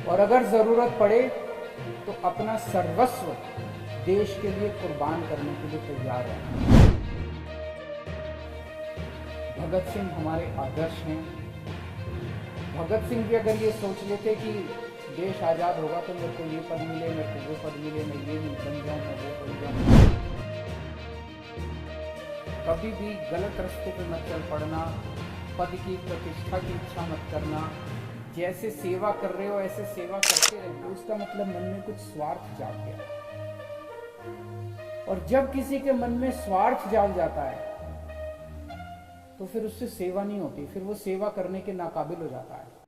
और अगर जरूरत पड़े तो अपना सर्वस्व देश के लिए कुर्बान करने के लिए तैयार है। भगत सिंह हमारे आदर्श हैं। भगत सिंह भी अगर ये सोच लेते कि देश आजाद होगा तो मेरे को ये पद मिले, मेरे को वो पद मिले, मैं ये बन जाऊं, मैं वो बन जाऊं, कभी भी गलत रास्ते पे मत चल पड़ना, पद की प्रतिष्ठा की इच्छा मत करना। जैसे सेवा कर रहे हो ऐसे सेवा करते रहना। उसका मतलब मन में कुछ स्वार्थ जाग गया, और जब किसी के मन में स्वार्थ जाग जाता है तो फिर उससे सेवा नहीं होती, फिर वो सेवा करने के नाकाबिल हो जाता है।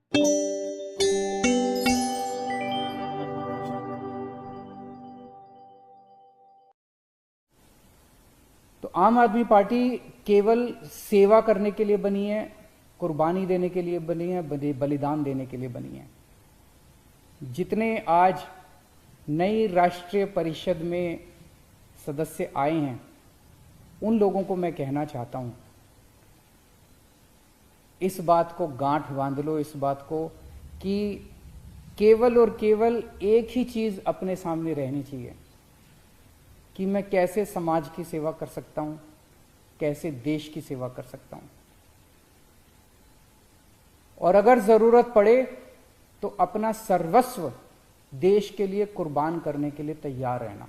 तो आम आदमी पार्टी केवल सेवा करने के लिए बनी है, कुर्बानी देने के लिए बनी है, बलिदान देने के लिए बनी है। जितने आज नई राष्ट्रीय परिषद में सदस्य आए हैं उन लोगों को मैं कहना चाहता हूं, इस बात को गांठ बांध लो, इस बात को कि केवल और केवल एक ही चीज अपने सामने रहनी चाहिए कि मैं कैसे समाज की सेवा कर सकता हूं, कैसे देश की सेवा कर सकता हूं, और अगर जरूरत पड़े तो अपना सर्वस्व देश के लिए कुर्बान करने के लिए तैयार रहना।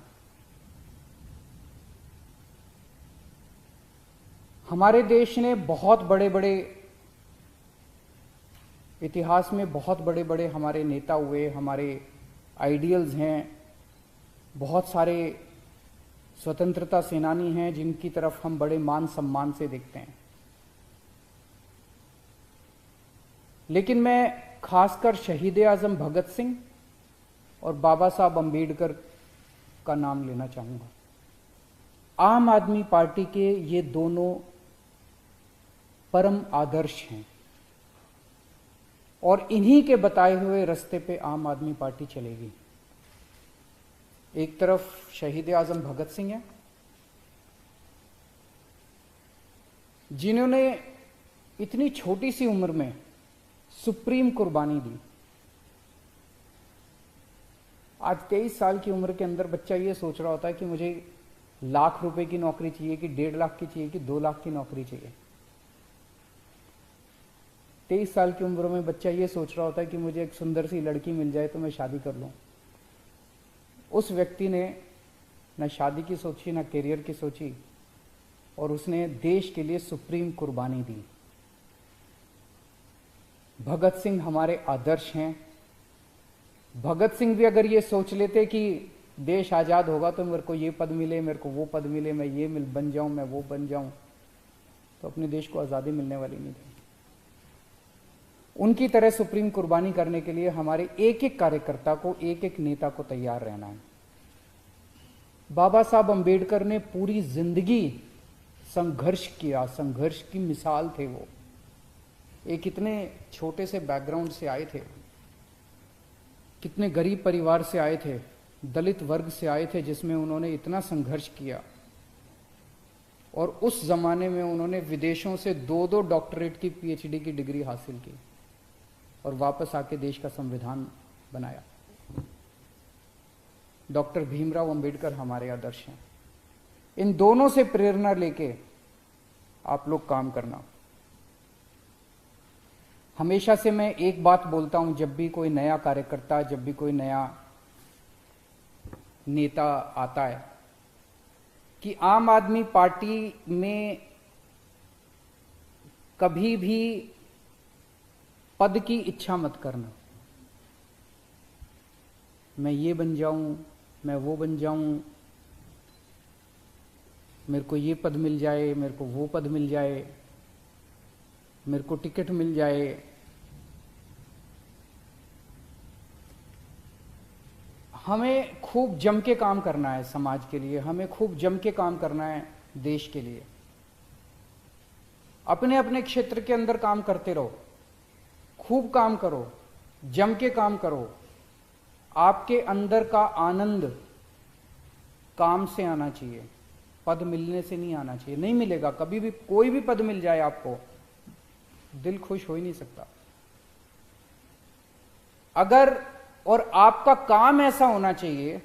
हमारे देश ने बहुत बड़े बड़े इतिहास में बहुत बड़े बड़े हमारे नेता हुए, हमारे आइडियल्स हैं, बहुत सारे स्वतंत्रता सेनानी हैं जिनकी तरफ हम बड़े मान सम्मान से देखते हैं। लेकिन मैं खासकर शहीद आजम भगत सिंह और बाबा साहब अम्बेडकर का नाम लेना चाहूंगा। आम आदमी पार्टी के ये दोनों परम आदर्श हैं और इन्हीं के बताए हुए रास्ते पे आम आदमी पार्टी चलेगी। एक तरफ शहीद आजम भगत सिंह हैं जिन्होंने इतनी छोटी सी उम्र में सुप्रीम कुर्बानी दी। आज 23 साल की उम्र के अंदर बच्चा ये सोच रहा होता है कि मुझे लाख रुपए की नौकरी चाहिए, कि 1.5 लाख की चाहिए, कि 2 लाख की नौकरी चाहिए। 23 साल की उम्र में बच्चा ये सोच रहा होता है कि मुझे एक सुंदर सी लड़की मिल जाए तो मैं शादी कर लूं। उस व्यक्ति ने न शादी की सोची, न करियर की सोची, और उसने देश के लिए सुप्रीम कुर्बानी दी। भगत सिंह हमारे आदर्श हैं। भगत सिंह भी अगर ये सोच लेते कि देश आजाद होगा तो मेरे को ये पद मिले, मेरे को वो पद मिले, मैं ये बन जाऊं, मैं वो बन जाऊं, तो अपने देश को आजादी मिलने वाली नहीं थी। उनकी तरह सुप्रीम कुर्बानी करने के लिए हमारे एक एक कार्यकर्ता को, एक एक नेता को तैयार रहना है। बाबा साहब अम्बेडकर ने पूरी जिंदगी संघर्ष किया, संघर्ष की मिसाल थे वो। एक इतने छोटे से बैकग्राउंड से आए थे, कितने गरीब परिवार से आए थे, दलित वर्ग से आए थे, जिसमें उन्होंने इतना संघर्ष किया, और उस जमाने में उन्होंने विदेशों से 2-2 डॉक्टरेट की पीएचडी की डिग्री हासिल की और वापस आके देश का संविधान बनाया। डॉक्टर भीमराव अंबेडकर हमारे आदर्श हैं। इन दोनों से प्रेरणा लेके आप लोग काम करना। हमेशा से मैं एक बात बोलता हूं, जब भी कोई नया कार्यकर्ता, जब भी कोई नया नेता आता है, कि आम आदमी पार्टी में कभी भी पद की इच्छा मत करना। मैं ये बन जाऊं, मैं वो बन जाऊं, मेरे को ये पद मिल जाए, मेरे को वो पद मिल जाए, मेरे को टिकट मिल जाए। हमें खूब जम के काम करना है समाज के लिए, हमें खूब जम के काम करना है देश के लिए। अपने अपने क्षेत्र के अंदर काम करते रहो, खूब काम करो, जम के काम करो। आपके अंदर का आनंद काम से आना चाहिए, पद मिलने से नहीं आना चाहिए। नहीं मिलेगा कभी भी, कोई भी पद मिल जाए आपको, दिल खुश हो ही नहीं सकता। अगर और आपका काम ऐसा होना चाहिए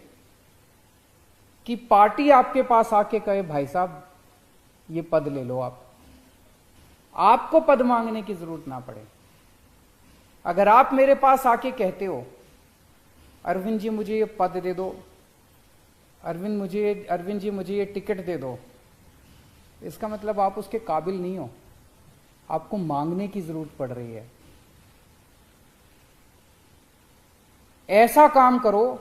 कि पार्टी आपके पास आके कहे भाई साहब ये पद ले लो, आपको पद मांगने की जरूरत ना पड़े। अगर आप मेरे पास आके कहते हो अरविंद जी मुझे ये पद दे दो, अरविंद जी मुझे ये टिकट दे दो, इसका मतलब आप उसके काबिल नहीं हो, आपको मांगने की जरूरत पड़ रही है। ऐसा काम करो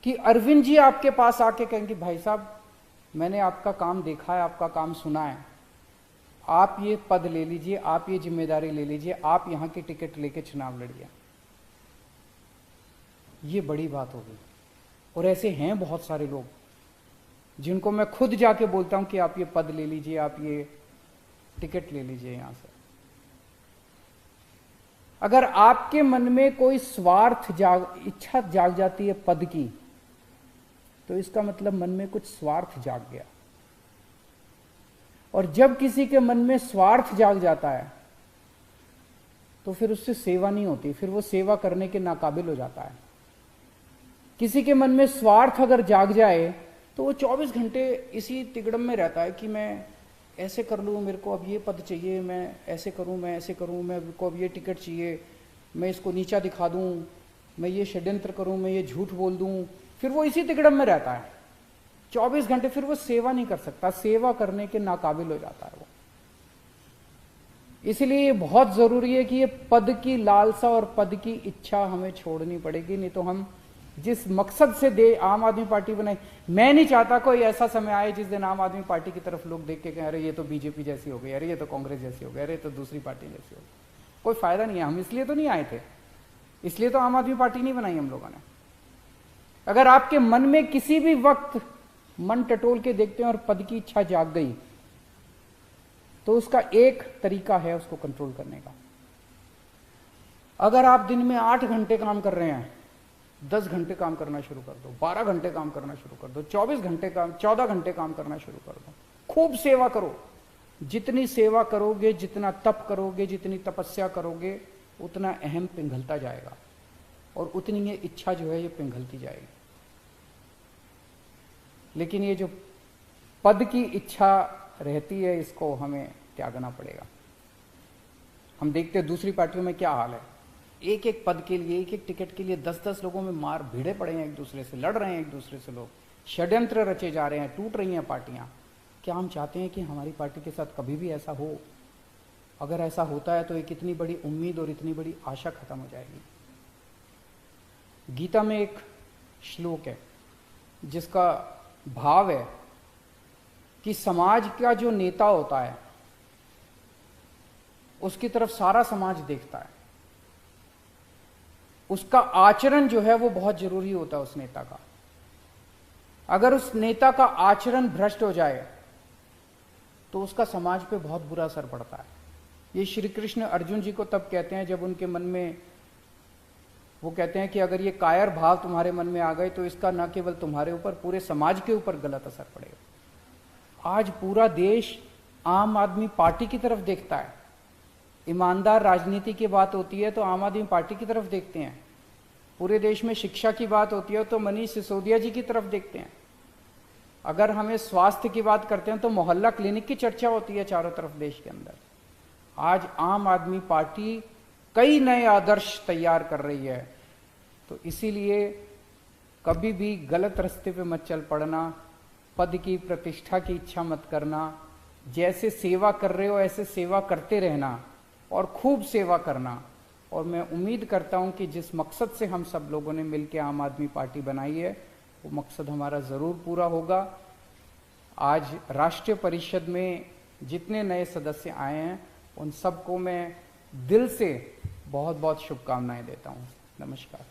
कि अरविंद जी आपके पास आके कहेंगे भाई साहब मैंने आपका काम देखा है, आपका काम सुना है, आप ये पद ले लीजिए, आप ये जिम्मेदारी ले लीजिए, आप यहां की टिकट लेके चुनाव लड़िए। ये बड़ी बात होगी। और ऐसे हैं बहुत सारे लोग जिनको मैं खुद जाके बोलता हूं कि आप ये पद ले लीजिए, आप ये टिकट ले लीजिए यहां से। अगर आपके मन में कोई इच्छा जाग जाती है पद की, तो इसका मतलब मन में कुछ स्वार्थ जाग गया। और जब किसी के मन में स्वार्थ जाग जाता है तो फिर उससे सेवा नहीं होती, फिर वो सेवा करने के नाकाबिल हो जाता है। किसी के मन में स्वार्थ अगर जाग जाए तो वो 24 घंटे इसी तिगड़म में रहता है कि मैं ऐसे कर लूँ, मेरे को अब ये पद चाहिए, मैं ऐसे करूँ, मैं ऐसे करूँ, मेरे को अब ये टिकट चाहिए, मैं इसको नीचा दिखा दूँ, मैं ये षड्यंत्र करूँ, मैं ये झूठ बोल दूँ। फिर वो इसी तिगड़म में रहता है 24 घंटे, फिर वो सेवा नहीं कर सकता, सेवा करने के नाकाबिल हो जाता है वो। इसलिए ये बहुत जरूरी है कि ये पद की लालसा और पद की इच्छा हमें छोड़नी पड़ेगी, नहीं तो हम जिस मकसद से आम आदमी पार्टी बनाई, मैं नहीं चाहता कोई ऐसा समय आए जिस दिन आम आदमी पार्टी की तरफ लोग देख के कहें अरे ये तो बीजेपी जैसी हो गई, अरे ये तो कांग्रेस जैसी हो गई, अरे तो दूसरी पार्टी जैसी हो गई। कोई फायदा नहीं है, हम इसलिए तो नहीं आए थे, इसलिए तो आम आदमी पार्टी नहीं बनाई हम लोगों ने। अगर आपके मन में किसी भी वक्त मन टटोल के देखते हैं और पद की इच्छा जाग गई, तो उसका एक तरीका है उसको कंट्रोल करने का। अगर आप दिन में 8 घंटे काम कर रहे हैं, 10 घंटे काम करना शुरू कर दो, 12 घंटे काम करना शुरू कर दो, 14 घंटे काम करना शुरू कर दो। खूब सेवा करो, जितनी सेवा करोगे, जितना तप करोगे, जितनी तपस्या करोगे, उतना अहम पिघलता जाएगा और उतनी ये इच्छा जो है ये पिघलती जाएगी। लेकिन ये जो पद की इच्छा रहती है, इसको हमें त्यागना पड़ेगा। हम देखते हैं दूसरी पार्टियों में क्या हाल है, एक एक पद के लिए, एक एक टिकट के लिए 10-10 लोगों में मार भिड़े पड़े हैं, एक दूसरे से लड़ रहे हैं, एक दूसरे से लोग षड्यंत्र रचे जा रहे हैं, टूट रही हैं पार्टियां। क्या हम चाहते हैं कि हमारी पार्टी के साथ कभी भी ऐसा हो? अगर ऐसा होता है तो एक इतनी बड़ी उम्मीद और इतनी बड़ी आशा खत्म हो जाएगी। गीता में एक श्लोक है जिसका भाव है कि समाज का जो नेता होता है उसकी तरफ सारा समाज देखता है, उसका आचरण जो है वो बहुत जरूरी होता है उस नेता का। अगर उस नेता का आचरण भ्रष्ट हो जाए तो उसका समाज पे बहुत बुरा असर पड़ता है। ये श्री कृष्ण अर्जुन जी को तब कहते हैं जब उनके मन में, वो कहते हैं कि अगर ये कायर भाव तुम्हारे मन में आ गए तो इसका न केवल तुम्हारे ऊपर, पूरे समाज के ऊपर गलत असर पड़ेगा। आज पूरा देश आम आदमी पार्टी की तरफ देखता है। ईमानदार राजनीति की बात होती है तो आम आदमी पार्टी की तरफ देखते हैं। पूरे देश में शिक्षा की बात होती है तो मनीष सिसोदिया जी की तरफ देखते हैं। अगर हमें स्वास्थ्य की बात करते हैं तो मोहल्ला क्लिनिक की चर्चा होती है चारों तरफ देश के अंदर। आज आम आदमी पार्टी कई नए आदर्श तैयार कर रही है, तो इसीलिए कभी भी गलत रास्ते पे मत चल पड़ना, पद की प्रतिष्ठा की इच्छा मत करना। जैसे सेवा कर रहे हो ऐसे सेवा करते रहना और खूब सेवा करना। और मैं उम्मीद करता हूं कि जिस मकसद से हम सब लोगों ने मिलकर आम आदमी पार्टी बनाई है वो मकसद हमारा ज़रूर पूरा होगा। आज राष्ट्रीय परिषद में जितने नए सदस्य आए हैं उन सबको मैं दिल से बहुत बहुत शुभकामनाएं देता हूं। नमस्कार।